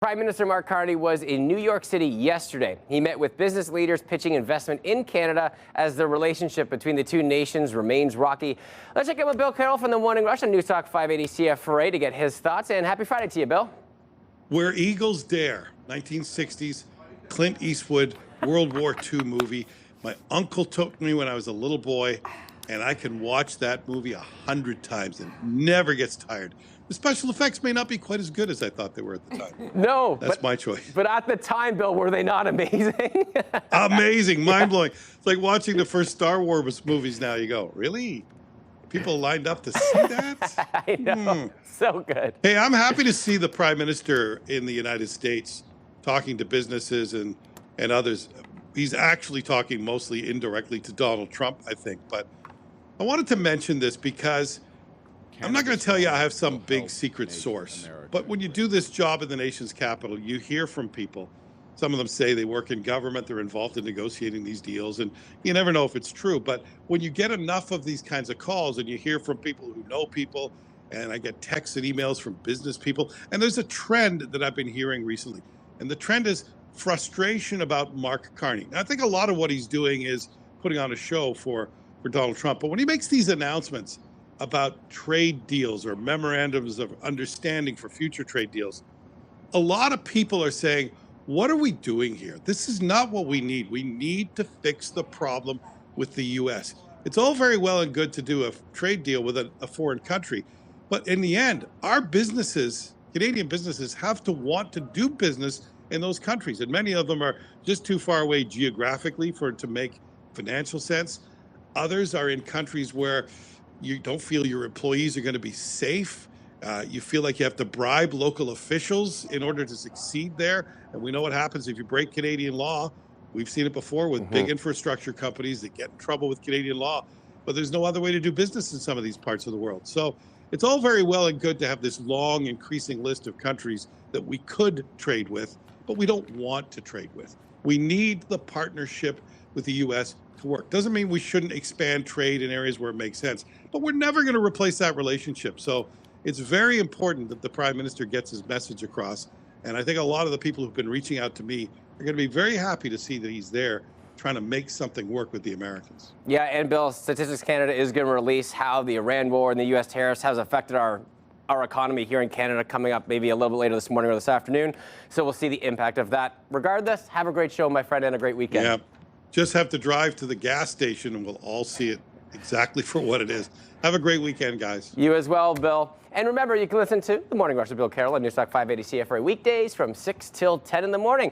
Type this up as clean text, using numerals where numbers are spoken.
Prime Minister Mark Carney was in New York City yesterday. He met with business leaders pitching investment in Canada as the relationship between the two nations remains rocky. Let's check in with Bill Carroll from the Morning Rush on News Talk 580 CFRA to get his thoughts. And happy Friday to you, Bill. Where Eagles Dare, 1960s, Clint Eastwood, World War II movie. My uncle took me when I was a little boy, and I can watch that movie 100 times and never gets tired. The special effects may not be quite as good as I thought they were at the time. No. That's my choice. But at the time, Bill, were they not amazing? Amazing, mind-blowing. It's like watching the first Star Wars movies now. You go, really? People lined up to see that? I know. So good. Hey, I'm happy to see the Prime Minister in the United States talking to businesses and others. He's actually talking mostly indirectly to Donald Trump, I think. But I wanted to mention this because I'm not going to tell you I have some big secret source, but when you do this job in the nation's capital, you hear from people. Some of them say they work in government, they're involved in negotiating these deals, and you never know if it's true. But when you get enough of these kinds of calls and you hear from people who know people, and I get texts and emails from business people, and there's a trend that I've been hearing recently, and the trend is frustration about Mark Carney. Now, I think a lot of what he's doing is putting on a show for Donald Trump, but when he makes these announcements about trade deals or memorandums of understanding for future trade deals, a lot of people are saying, what are we doing here? This is not what we need. We need to fix the problem with the U.S. It's all very well and good to do a trade deal with a foreign country, but in the end, our businesses, Canadian businesses, have to want to do business in those countries, and many of them are just too far away geographically for it to make financial sense. Others are in countries where you don't feel your employees are going to be safe. You feel like you have to bribe local officials in order to succeed there. And we know what happens if you break Canadian law. We've seen it before with big infrastructure companies that get in trouble with Canadian law. But there's no other way to do business in some of these parts of the world. So it's all very well and good to have this long, increasing list of countries that we could trade with, but we don't want to trade with. We need the partnership with the U.S. to work. Doesn't mean we shouldn't expand trade in areas where it makes sense, but we're never going to replace that relationship. So it's very important that the Prime Minister gets his message across. And I think a lot of the people who've been reaching out to me are going to be very happy to see that he's there trying to make something work with the Americans. Yeah, and Bill, Statistics Canada is going to release how the Iran war and the U.S. tariffs has affected our economy here in Canada coming up maybe a little bit later this morning or this afternoon. So we'll see the impact of that. Regardless, have a great show, my friend, and a great weekend. Yeah. Just have to drive to the gas station and we'll all see it exactly for what it is. Have a great weekend, guys. You as well, Bill. And remember, you can listen to The Morning Rush with Bill Carroll on News Talk 580 CFRA weekdays from 6 till 10 in the morning.